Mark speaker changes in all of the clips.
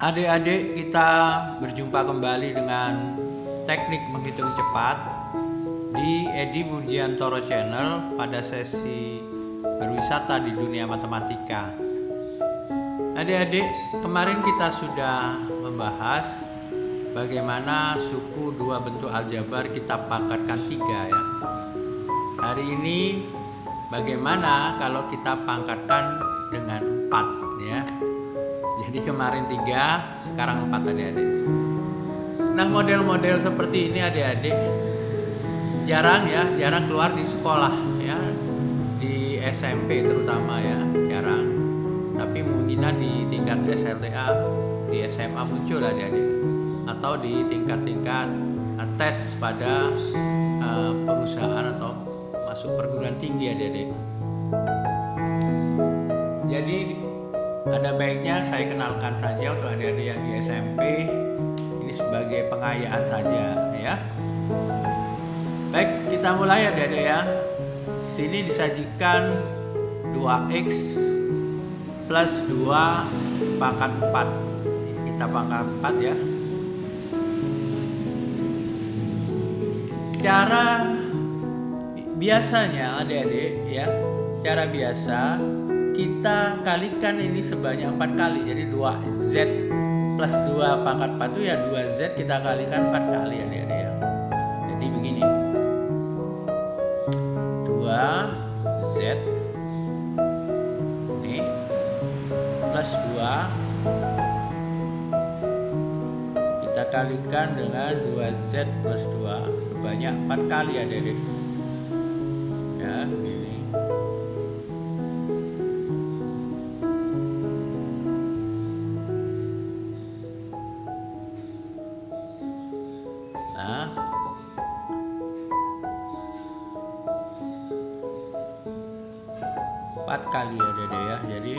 Speaker 1: Adik-adik, kita berjumpa kembali dengan teknik menghitung cepat di Edi Burjiantoro Channel pada sesi berwisata di dunia matematika. Adik-adik, kemarin kita sudah membahas bagaimana suku dua bentuk aljabar kita pangkatkan 3 ya. Hari ini bagaimana kalau kita pangkatkan dengan 4 ya. Jadi kemarin 3, sekarang 4 adik-adik. Nah, model-model seperti ini adik-adik jarang keluar di sekolah ya, di SMP terutama ya, jarang. Tapi mungkin di tingkat SLTA, di SMA muncul adik-adik, atau di tingkat-tingkat tes pada perusahaan atau masuk perguruan tinggi adik-adik. Jadi ada baiknya saya kenalkan saja untuk adik-adik yang di SMP ini sebagai pengayaan saja ya. Baik, kita mulai adik-adik ya. Sini disajikan 2x plus 2 pangkat 4. Kita pangkat 4 ya. Cara biasanya adik-adik ya, cara biasa kita kalikan ini sebanyak 4 kali. Jadi 2z plus 2 pangkat 4 itu ya 2z kita kalikan 4 kali adik-adik ya. Jadi begini, 2z ini plus 2 kita kalikan dengan 2z plus 2 sebanyak 4 kali adik-adik ya. Begini. Nah, 4 kali ya dede ya. Jadi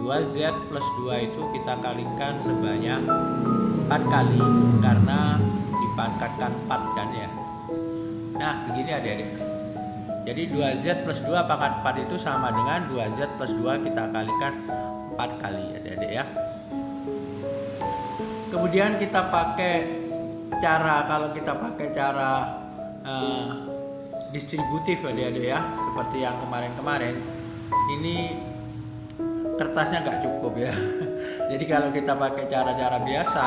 Speaker 1: 2z plus 2 itu kita kalikan sebanyak 4 kali karena dipangkatkan 4 kan ya. Nah, begini adik-adik. Jadi 2z plus 2 pangkat 4 itu sama dengan 2z plus 2 kita kalikan 4 kali adik-adik ya. Kemudian kita pakai kalau kita pakai cara distributif adik-adik ya, seperti yang kemarin-kemarin, ini kertasnya nggak cukup ya. Jadi kalau kita pakai cara-cara biasa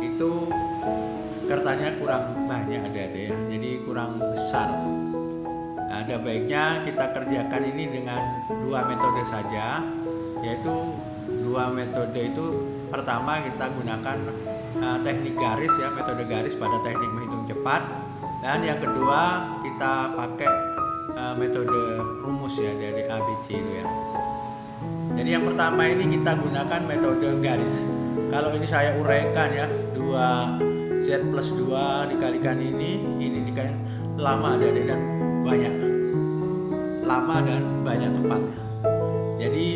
Speaker 1: itu kertasnya kurang banyak adik-adik ya, jadi kurang besar. Nah, ada baiknya kita kerjakan ini dengan 2 metode saja, yaitu 2 metode itu pertama kita gunakan teknik garis ya, metode garis pada teknik menghitung cepat, dan yang kedua kita pakai metode rumus ya dari ABC itu ya. Jadi yang pertama ini kita gunakan metode garis. Kalau ini saya uraikan ya, 2z plus 2 dikalikan ini dikalikan lama dan banyak tempat. Jadi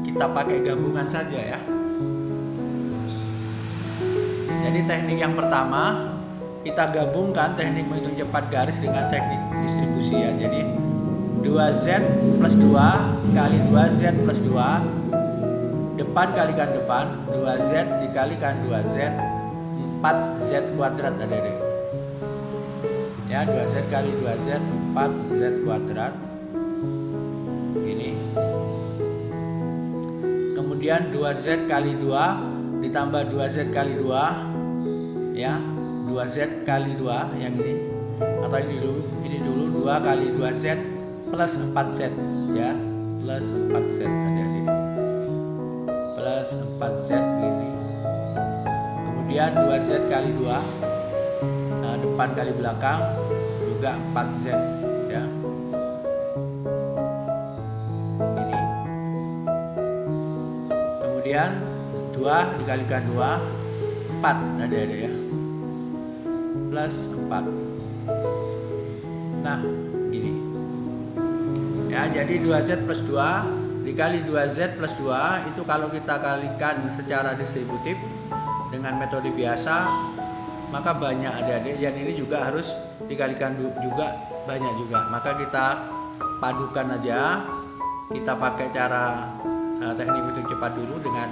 Speaker 1: kita pakai gabungan saja ya. Jadi teknik yang pertama kita gabungkan teknik menghitung cepat garis dengan teknik distribusi ya. Jadi 2z plus 2 kali 2z plus 2, depan kalikan depan, 2z dikalikan 2z, 4z kuadrat adik-adik ya. 2z kali 2z, 4z kuadrat ini. Kemudian 2z kali 2 ditambah 2z kali 2 ya, 2z kali 2 yang ini, atau ini dulu 2 kali 2z plus 4z ya, plus 4z adik-adik, plus 4z begini. Kemudian 2z kali 2, nah, depan kali belakang juga 4z ya, ini. Kemudian 2 dikalikan 2, 4 adik-adik ya, plus 4. Nah, gini ya. Jadi 2z plus 2 dikali 2z plus 2 itu kalau kita kalikan secara distributif dengan metode biasa maka banyak adik-adik, dan ini juga harus dikalikan juga banyak juga. Maka kita padukan aja, kita pakai cara teknik hitung cepat dulu dengan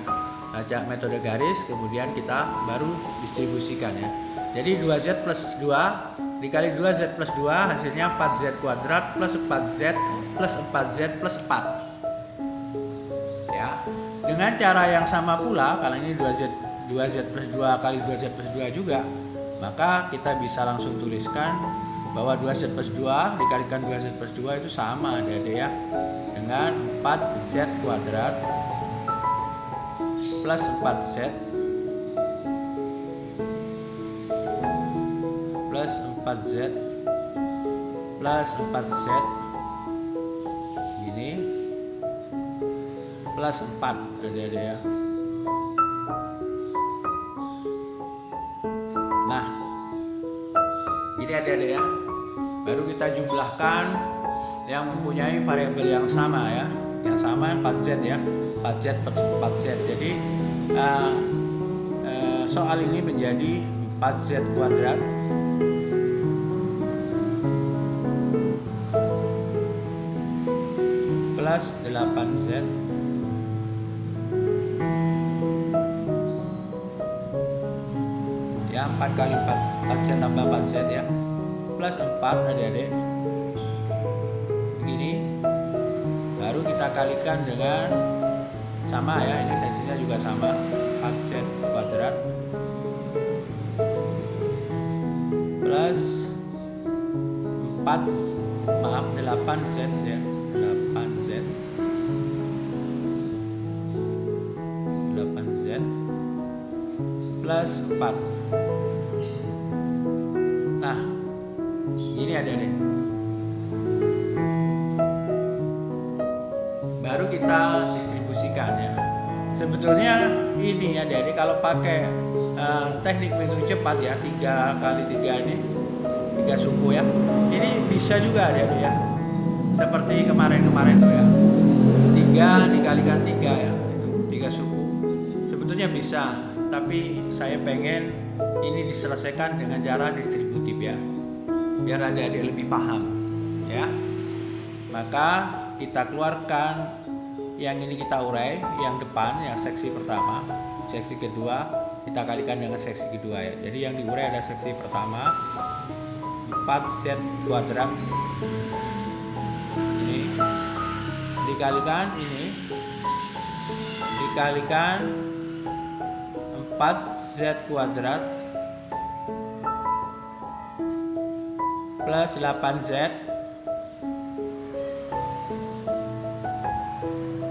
Speaker 1: baca metode garis, kemudian kita baru distribusikan ya. Jadi 2Z plus 2 dikali 2Z plus 2 hasilnya 4Z kuadrat plus 4Z plus 4Z plus 4 ya. Dengan cara yang sama pula, kalau ini 2Z plus 2 kali 2Z plus 2 juga, maka kita bisa langsung tuliskan bahwa 2Z plus 2 dikalikan 2Z plus 2 itu sama adik-adik ya, dengan 4Z kuadrat plus 4Z plus 4Z plus 4Z ini plus 4 adik-adik ya. Nah, ini adik-adik ya, baru kita jumlahkan yang mempunyai variabel yang sama ya, yang sama 4Z ya, 4Z per 4Z. Jadi soal ini menjadi 4Z kuadrat plus 8Z ya, 4 kali 4Z tambah 4Z ya, plus 4 adik-adik. Begini, baru kita kalikan dengan sama ya, ini tensinya juga sama, 4Z kuadrat plus 8Z ya, 8Z plus 4. Nah, ini adik-adik, baru kita distribusikan ya. Sebetulnya ini adik-adik kalau pakai teknik menghitung cepat ya, 3 kali 3 ini 3 suku ya, ini bisa juga adik-adik ya, seperti kemarin-kemarin tuh ya, 3 dikalikan 3 ya, itu 3 suku. Sebetulnya bisa, tapi saya pengen ini diselesaikan dengan cara distributif ya, biar adik-adik lebih paham ya. Maka kita keluarkan yang ini, kita urai yang depan, yang seksi pertama, seksi kedua kita kalikan dengan seksi kedua ya. Jadi yang diurai ada seksi pertama 4Z kuadrat ini dikalikan ini dikalikan 4Z kuadrat plus 8Z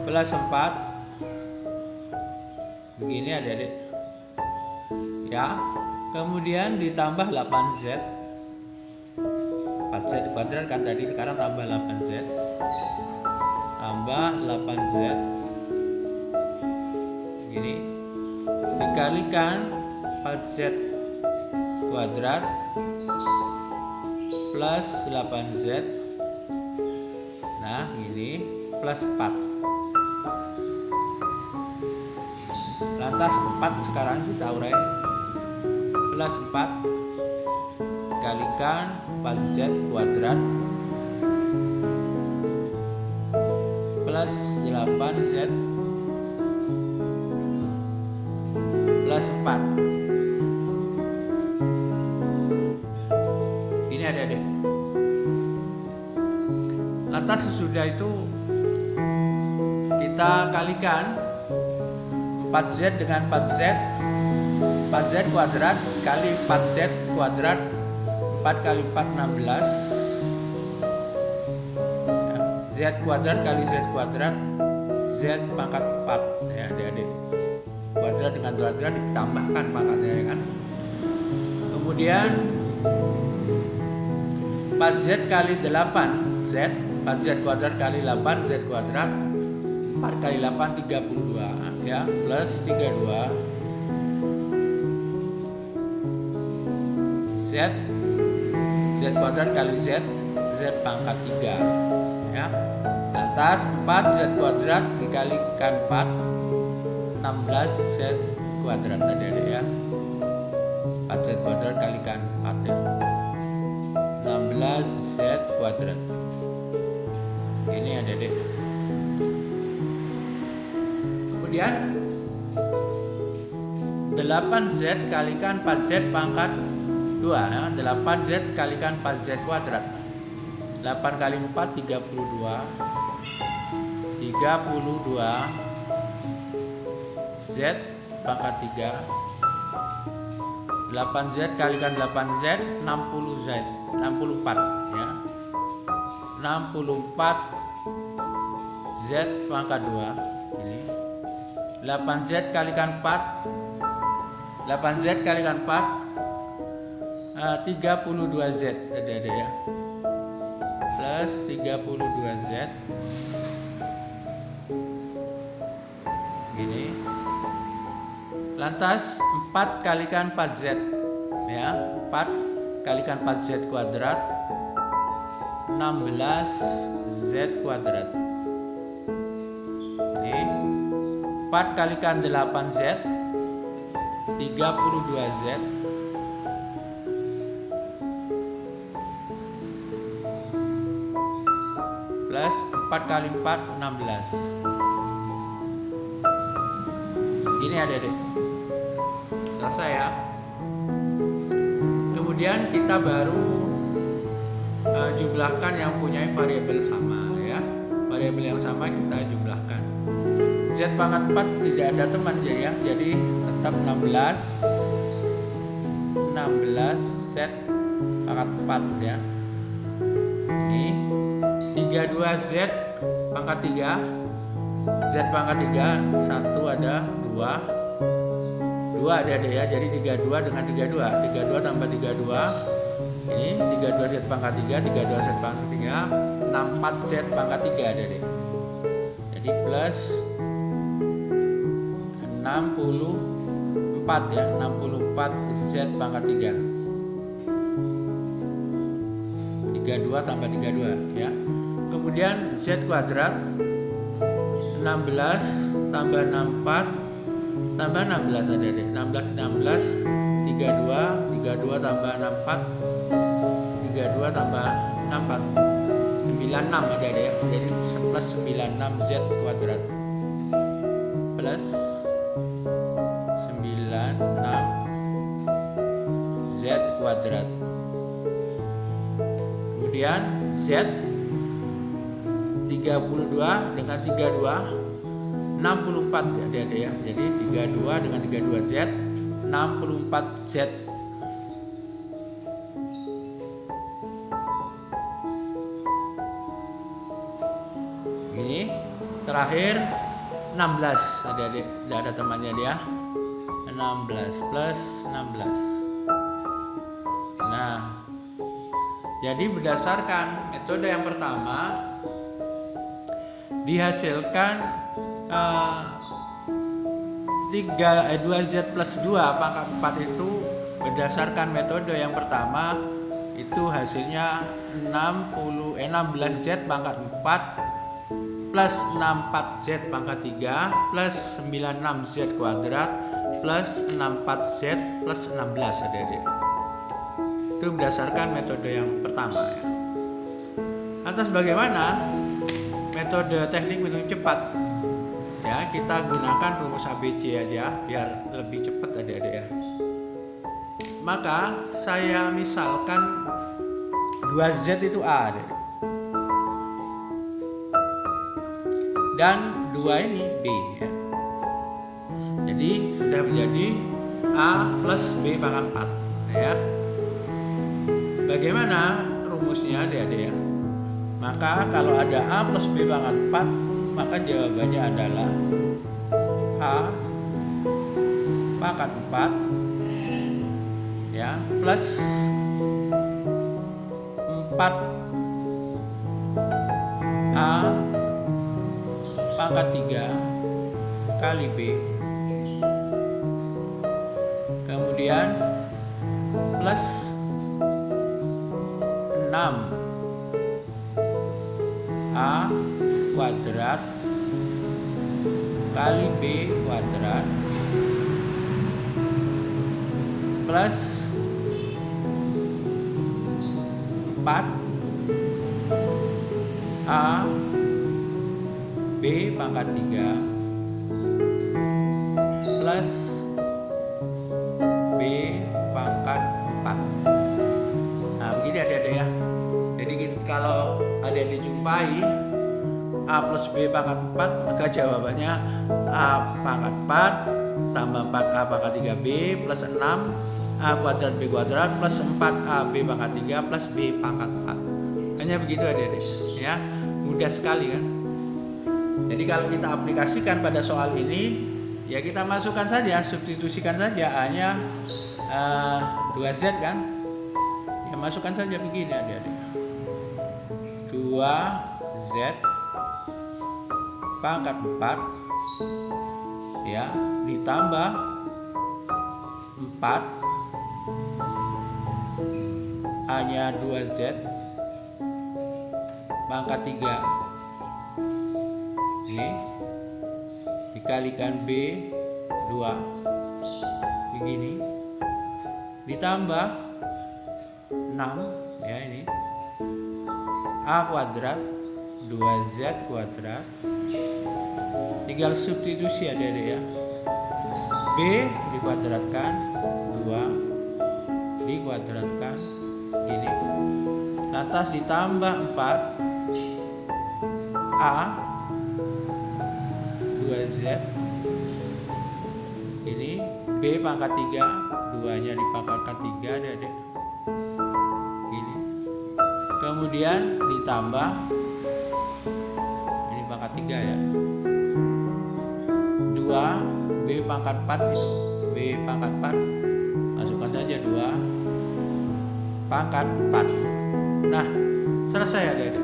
Speaker 1: plus 4 begini adik-adik ya. Kemudian ditambah 8Z, 4Z kuadrat kan tadi, sekarang tambah 8Z tambah 8Z begini dikalikan 4Z kuadrat plus 8Z, nah ini plus 4. Lantas 4 sekarang kita urai, plus 4 dikalikan 4Z kuadrat plus 8Z plus 4. Ini adik-adik. Lantas sesudah itu kita kalikan 4Z dengan 4Z, 4Z kuadrat kali 4Z kuadrat, 4 kali 4 16 ya. Z kuadrat kali Z kuadrat, Z pangkat 4 ya adik-adik. Kuadrat dengan kuadrat ditambahkan pangkatnya ya kan. Kemudian 4Z kali 8Z, 4Z kuadrat kali 8Z kuadrat, 4 kali 8 32 ya, plus 32 Z kuadrat kali Z pangkat 3 ya. Lantas 4Z kuadrat dikalikan 4 16Z kuadrat adik-adik ya. 4Z kuadrat kalikan 4 ya, 16Z kuadrat. Ini adik-adik. Kemudian 8Z kalikan 4Z pangkat 2 ya. 8Z kalikan 4Z kuadrat. 8 kali 4 32 Z pangkat 3. 8Z kalikan 8Z 60Z 64 ya. 64 Z pangkat 2 ini. 8Z kalikan 4 8Z kalikan 4 32Z ada ya, plus 32Z gini. Lantas 4 kalikan 4Z ya, 4 kalikan 4Z kuadrat 16Z kuadrat. Ini 4 kalikan 8Z 32Z plus 4 kali 4 16. Gini adik-adik, selesai ya. Kemudian kita baru jumlahkan yang punya variabel sama ya. Variabel yang sama kita jumlahkan. Z pangkat 4 tidak ada teman ya, jadi tetap 16 Z pangkat 4 ya. Ini 32Z pangkat 3 Z pangkat 3 1 ada 2 ada ya, jadi 32 dengan 32 tambah 32 ini 32Z pangkat 3 32Z pangkat 3 64Z pangkat 3 ada deh, jadi plus 64 ya, 64Z pangkat 3 32 tambah 32 ya. Kemudian Z kuadrat 16 tambah 64 tambah 16 ada deh, 16 32 tambah 64 32 tambah 64 96 ada deh, jadi plus 96Z kuadrat plus 96Z kuadrat. Kemudian Z 32 dengan 32 64 ya adik-adik ya. Jadi 32 dengan 32Z 64Z. Ini terakhir 16 adik-adik, tidak ada temannya dia. 16 plus 16. Nah, jadi berdasarkan metode yang pertama dihasilkan 2Z plus 2 pangkat 4 itu berdasarkan metode yang pertama itu hasilnya 16Z pangkat 4 plus 64Z pangkat 3 plus 96Z kuadrat plus 64Z plus 16 adik-adik. Itu berdasarkan metode yang pertama ya. Lantas bagaimana metode teknik menghitung cepat? Ya, kita gunakan rumus ABC aja biar lebih cepat adik-adik ya. Maka saya misalkan 2Z itu A adik. Dan 2 ini B ya. Jadi sudah menjadi A plus B pangkat 4 ya. Bagaimana rumusnya adik-adik ya? Maka kalau ada A plus B pangkat 4, maka jawabannya adalah A pangkat 4 ya plus 4A pangkat 3 kali B, kemudian plus 6A kuadrat kali B kuadrat plus 4A B pangkat 3 plus kalau adik dijumpai A plus B pangkat 4, maka jawabannya A pangkat 4 tambah 4A pangkat 3B plus 6 A kuadrat B kuadrat plus 4AB pangkat 3 plus B pangkat 4. Hanya begitu adik-adik ya, mudah sekali kan. Jadi kalau kita aplikasikan pada soal ini, ya kita masukkan saja, substitusikan saja A-nya 2Z kan. Ya masukkan saja begini adik-adik, 2Z pangkat 4 ya ditambah 4 A-nya 2Z pangkat 3 ini dikalikan B 2 begini ditambah 6 ya, ini A kuadrat 2Z kuadrat, tinggal substitusi adik-adik ya, B dikuadratkan 2 dikuadratkan ini, lantas ditambah 4 A 2Z ini B pangkat 3, 2 nya dipangkatkan 3 adik-adik ini, kemudian ditambah ini pangkat 3 ya, 2 B pangkat 4 itu, B pangkat 4 masukkan saja 2 pangkat 4. Nah selesai adik-adik.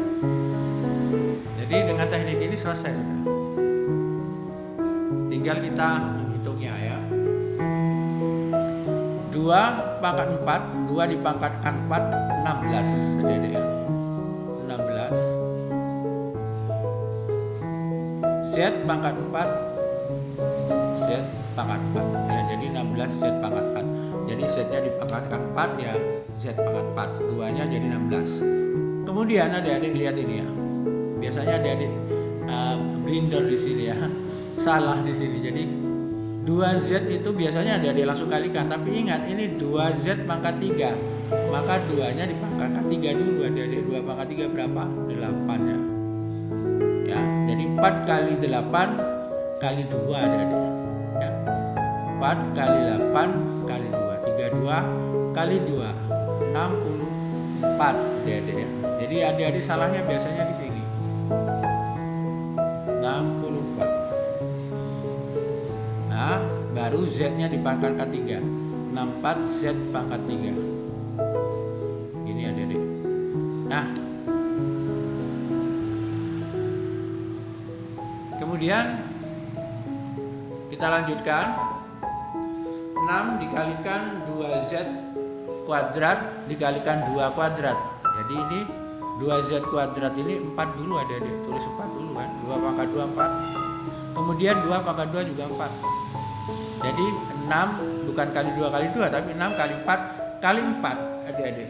Speaker 1: Jadi dengan teknik ini selesai, tinggal kita menghitungnya ya. 2 pangkat 4, 2 dipangkatkan 4, 16 adik-adik ya, 16 Z pangkat 4 Z pangkat 4 ya, jadi 16 Z pangkat 4, jadi Z nya dipangkatkan 4 ya, Z pangkat 4, 2 nya jadi 16. Kemudian adik-adik lihat ini ya, biasanya adik-adik blinder di sini ya, salah di sini. Jadi 2Z itu biasanya adik-adik langsung kalikan, tapi ingat ini 2Z pangkat 3, maka 2 nya dipangkatkan 3 dulu adik-adik. 2 pangkat 3 berapa? 8 ya. Ya, jadi 4 kali 8 kali 2 adik-adik ya, 4 kali 8 kali 2, 32 kali 2, 64 adik-adik ya. Jadi adik-adik salahnya biasanya di sini 64. Nah baru Z nya dipangkatkan 3, 64 Z pangkat 3 ini adik-adik. Nah kemudian kita lanjutkan, 6 dikalikan 2Z kuadrat dikalikan 2 kuadrat. Jadi ini 2Z kuadrat ini 4 dulu adik-adik, tulis 4 dulu kan, 2 pangkat 2 4, kemudian 2 pangkat 2 juga 4. Jadi 6 bukan kali 2 kali 2, tapi 6 kali 4 kali 4 adik-adik,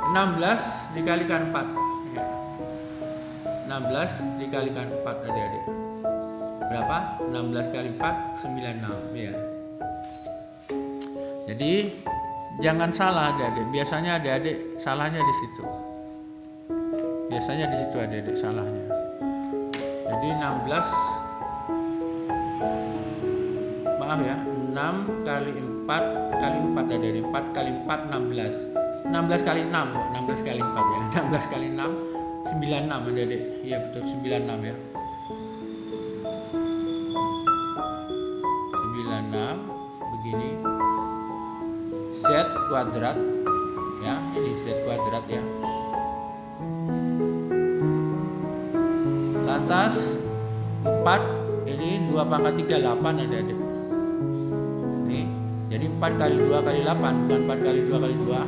Speaker 1: 16 dikalikan 4 ya. 16 dikalikan 4 adik-adik berapa? 16 kali 4 96 ya. Jadi jangan salah adik-adik, biasanya adik-adik salahnya di situ. Biasanya di situ adik-adik salahnya. Jadi 16, maaf ya, 6 kali 4 kali 4 adik-adik, 4 kali 4 16. 16 kali 6, 16 kali 4 ya. 16 kali 6 96 adik-adik. Iya betul 96 ya. 96 begini. Z kuadrat ya, ini Z kuadrat ya. Lantas 4 ini 2 pangkat 3 8 adik-adik. Ini jadi 4 kali 2 kali 8, bukan 4 kali 2 kali 2.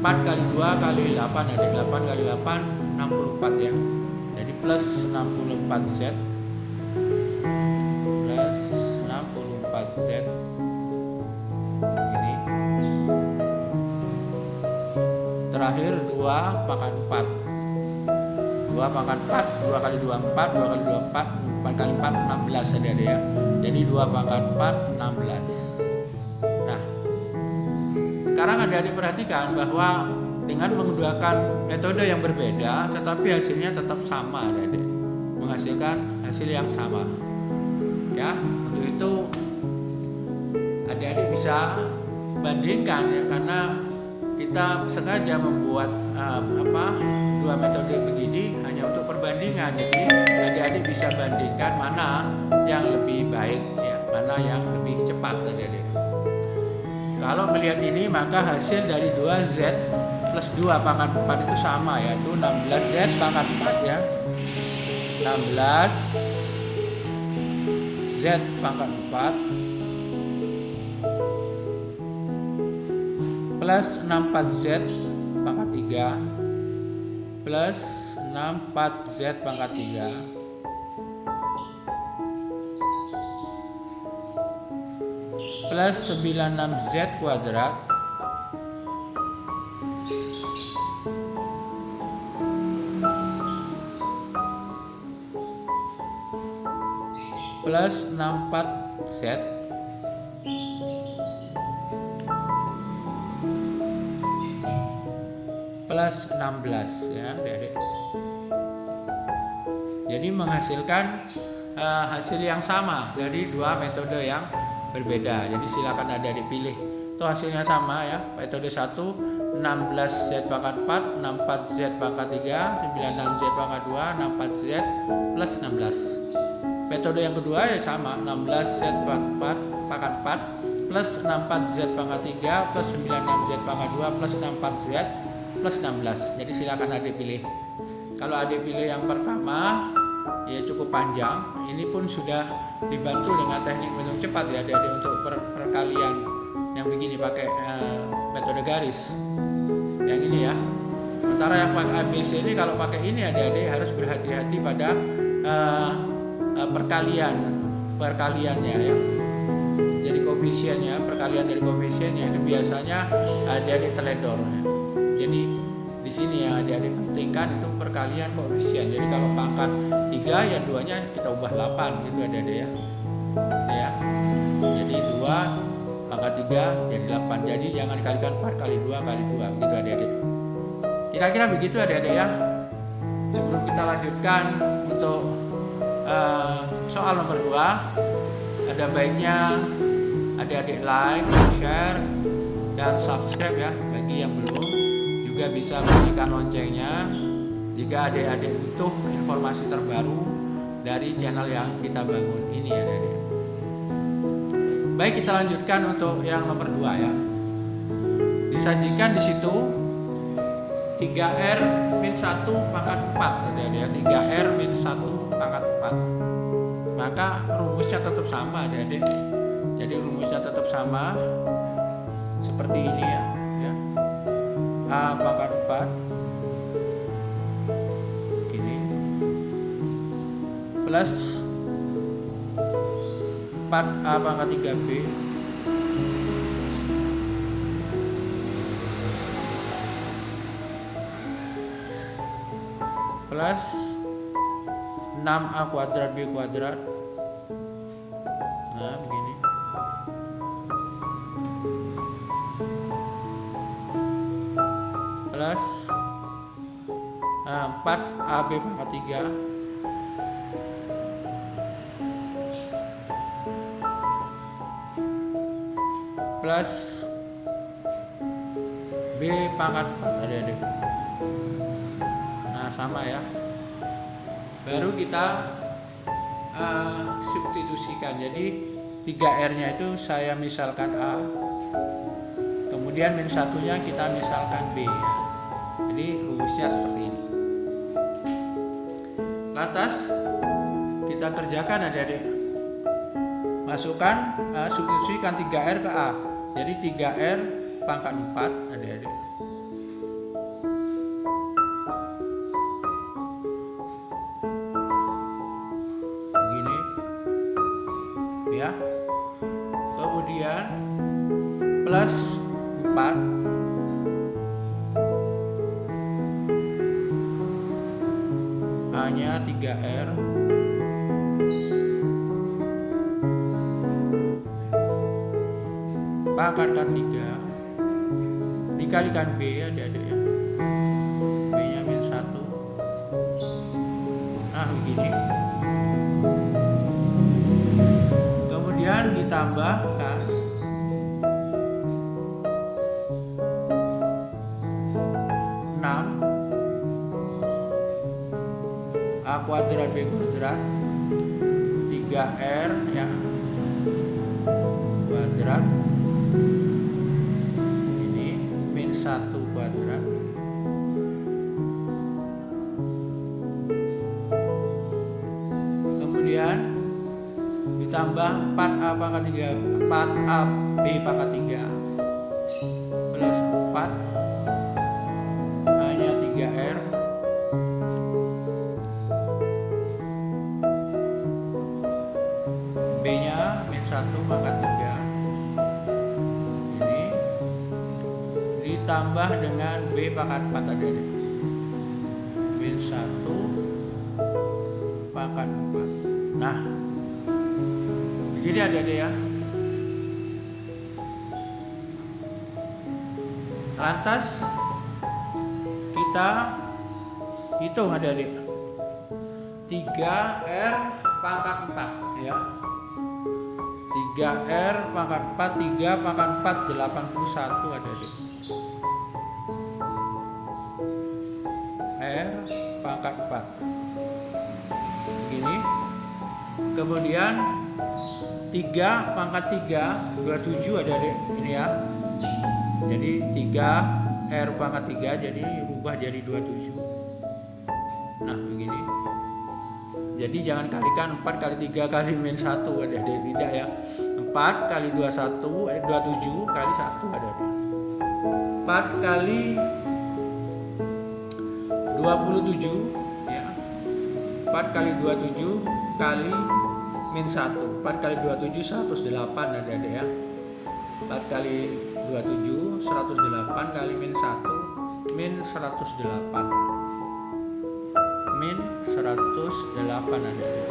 Speaker 1: 4 kali 2 kali 8 adik, 8 kali 8 64 ya. Jadi plus 64 Z plus 64 Z ini. Terakhir 2 pangkat 4, 2 pangkat 4, 2 kali 2 4, 2 kali 2 4, 4 kali 4 16 ada ya. Jadi 2 pangkat 4 16. Nah sekarang adik-adik perhatikan bahwa dengan menggunakan metode yang berbeda, tetapi hasilnya tetap sama, adik-adik, menghasilkan hasil yang sama. Ya, untuk itu adik-adik bisa bandingkan ya, karena kita sengaja membuat dua metode begini hanya untuk perbandingan. Jadi adik-adik bisa bandingkan mana yang lebih baik ya, mana yang lebih cepat, adik-adik. Kalau melihat ini, maka hasil dari 2Z plus 2 pangkat 4 itu sama, yaitu 16Z pangkat 4 ya. 16Z pangkat 4 plus 64Z pangkat 3 plus 64Z pangkat 3 plus 96Z kuadrat plus 64Z plus 16 ya, adik-adik. Jadi menghasilkan hasil yang sama dari dua metode yang berbeda. Jadi silakan adik-adik pilih. Itu hasilnya sama ya. Metode 1 16Z pangkat 4, 64Z pangkat 3, 96Z pangkat 2, 64Z plus 16. Metode yang kedua ya sama, 16Z pangkat 4 plus 64Z pangkat 3 plus 96Z pangkat 2 plus 64Z plus 16. Jadi silakan adik pilih. Kalau adik pilih yang pertama ya cukup panjang, ini pun sudah dibantu dengan teknik menghitung cepat ya adik-adik, untuk perkalian yang begini pakai metode garis yang ini ya. Sementara yang pakai ABC ini, kalau pakai ini adik-adik harus berhati-hati pada perkaliannya ya. Jadi koefisiennya, perkalian dari koefisiennya itu biasanya adik-adik teledor ya. Jadi di sini ya adik-adik pentingkan itu perkalian koefisien. Jadi kalau pangkat 3 ya 2-nya kita ubah 8 gitu adik-adik ya. Ya. Jadi 2 pangkat 3 jadi 8. Jadi jangan dikalikan 4 kali 2 kali 2 begitu adik-adik. Kira-kira begitu adik-adik ya. Sebelum kita lanjutkan untuk soal nomor 2, ada baiknya adik-adik like, share, dan subscribe ya bagi yang belum. Juga bisa bunyikan loncengnya jika adik-adik butuh informasi terbaru dari channel yang kita bangun ini ya adik-adik. Baik, kita lanjutkan untuk yang nomor 2 ya. Disajikan di situ 3R min 1 pangkat 4 adik-adik, 3R min 1 pangkat 4. Maka rumusnya tetap sama adik-adik. Jadi rumusnya tetap sama seperti ini ya. A pangkat 4 gini plus 4A pangkat 3B plus 6A kuadrat B kuadrat. Nah begini plus 4AB pangkat 3 plus B pangkat 4 adik-adik. Nah sama ya. Baru kita substitusikan. Jadi 3R nya itu saya misalkan A, kemudian min 1-nya kita misalkan B ya. Jadi rumusnya seperti ini. Lantas kita kerjakan adik-adik. Masukkan, substitusikan 3R ke A. Jadi 3R pangkat 4 adik-adik. Begini ya. Kemudian plus 4 A-nya 3R pangkat 3 dikalikan B adik-adik ya. ditambahkan A kuadrat B kuadrat 3R ya kuadrat ini min 1 kuadrat kemudian ditambah 4A pangkat 3 4A B pangkat 3 plus 4 hanya 3R B-nya min 1 pangkat 3 ini ditambah dengan B pangkat 4 tadi min 1 pangkat 4. Nah begini adik-adik ya. Lantas kita hitung adik-adik 3R pangkat 4 ya 3R pangkat 4 3 pangkat 4 81 adik-adik R pangkat 4 begini kemudian 3 pangkat 3 27 adik-adik ini ya jadi 3R pangkat 3 jadi rubah jadi 27. Nah begini jadi jangan kalikan 4 kali 3 kali min 1 adik-adik tidak ya 4 kali 27 kali 1 adik-adik 4 kali 27 ya 4 kali 27 kali min 1 4 kali 27 108 adik-adik ya 4 kali 27 108 kali min 1 min 108 min 108 adik-adik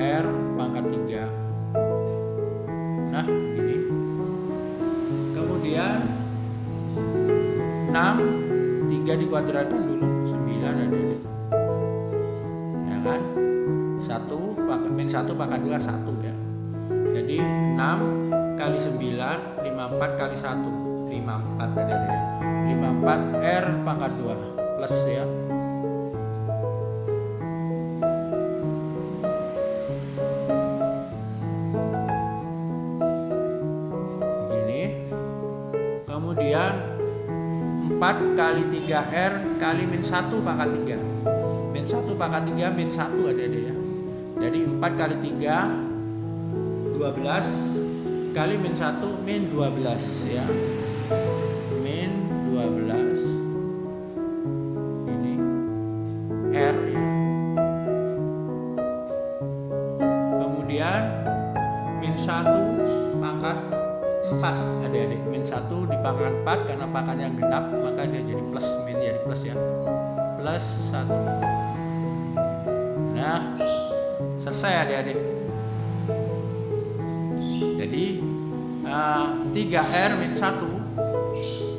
Speaker 1: R pangkat 3. Nah begini kemudian 6 3 dikuadratkan dulu 9 adik-adik ya kan 1 pangkat min 1 pangkat 2 1 ya jadi 6 kali 9 54 kali 1 54 adik-adik ya 54 R pangkat 2 plus ya begini kemudian 4 kali 3R kali min 1 pangkat 3 min 1 pangkat 3 min 1 adik-adik ya jadi 4 kali 3 12 kali min 1 min 12 ya min 12 ini R ya kemudian min 1 pangkat 4 adik-adik min 1 di pangkat 4 karena pangkatnya genap maka dia jadi plus min jadi plus ya plus 1. Nah selesai adik-adik jadi 3R min 1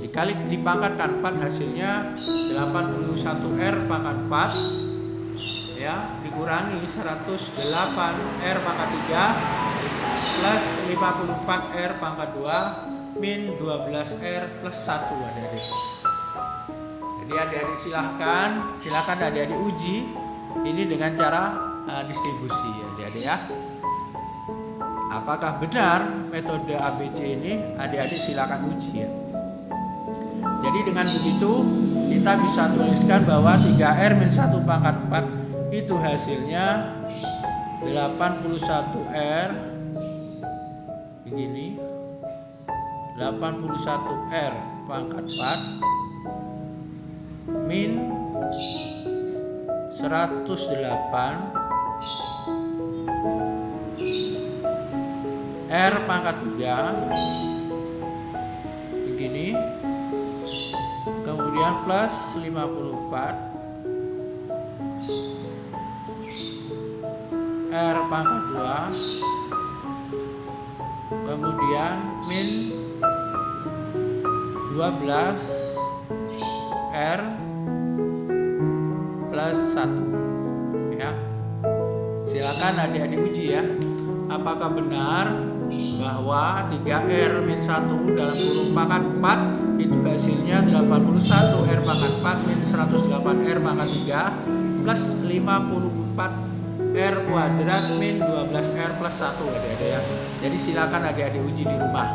Speaker 1: dikali dipangkatkan 4 hasilnya 81R pangkat 4 ya dikurangi 108R pangkat 3 plus 54R pangkat 2 min 12R plus 1 adik-adik. Jadi adik-adik silahkan adik-adik uji ini dengan cara distribusi adik-adik ya. Apakah benar metode ABC ini? Adik-adik silakan uji ya. Jadi dengan begitu kita bisa tuliskan bahwa 3R min 1 pangkat 4 itu hasilnya 81R begini 81R pangkat 4 min 108 R pangkat 3 begini kemudian plus 54 R pangkat 2 kemudian min 12 R plus 1 ya. Silakan silakan adik-adik uji ya. Apakah benar bahwa 3R-1 dalam kurung pangkat 4 itu hasilnya 81 R pangkat 4 min 108 R pangkat 3 plus 54 R kuadrat min 12 R plus 1 adik-adik ya. Jadi silakan adik-adik uji di rumah.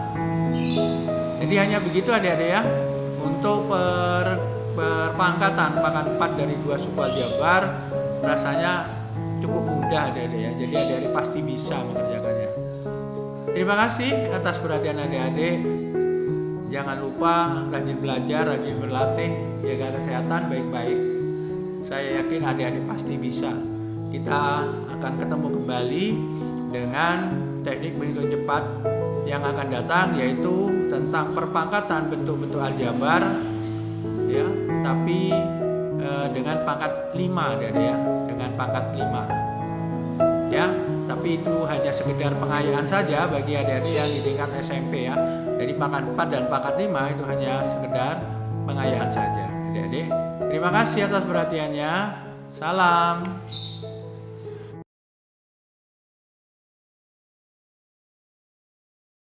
Speaker 1: Jadi hanya begitu adik-adik ya. Untuk perpangkatan pangkat 4 dari 2 suku aljabar rasanya cukup mudah adik-adik ya. Jadi adik-adik pasti bisa mengerjakannya. Terima kasih atas perhatian adik-adik. Jangan lupa rajin belajar, rajin berlatih, jaga kesehatan baik-baik. Saya yakin adik-adik pasti bisa. Kita akan ketemu kembali dengan teknik menghitung cepat yang akan datang, yaitu tentang perpangkatan bentuk-bentuk aljabar ya, tapi dengan pangkat 5 adik-adik ya, dengan pangkat 5 ya. Tapi itu hanya sekedar pengayaan saja bagi adik-adik yang di tingkat SMP ya. Jadi pangkat 4 dan pangkat 5 itu hanya sekedar pengayaan saja adik-adik. Terima kasih atas perhatiannya. Salam.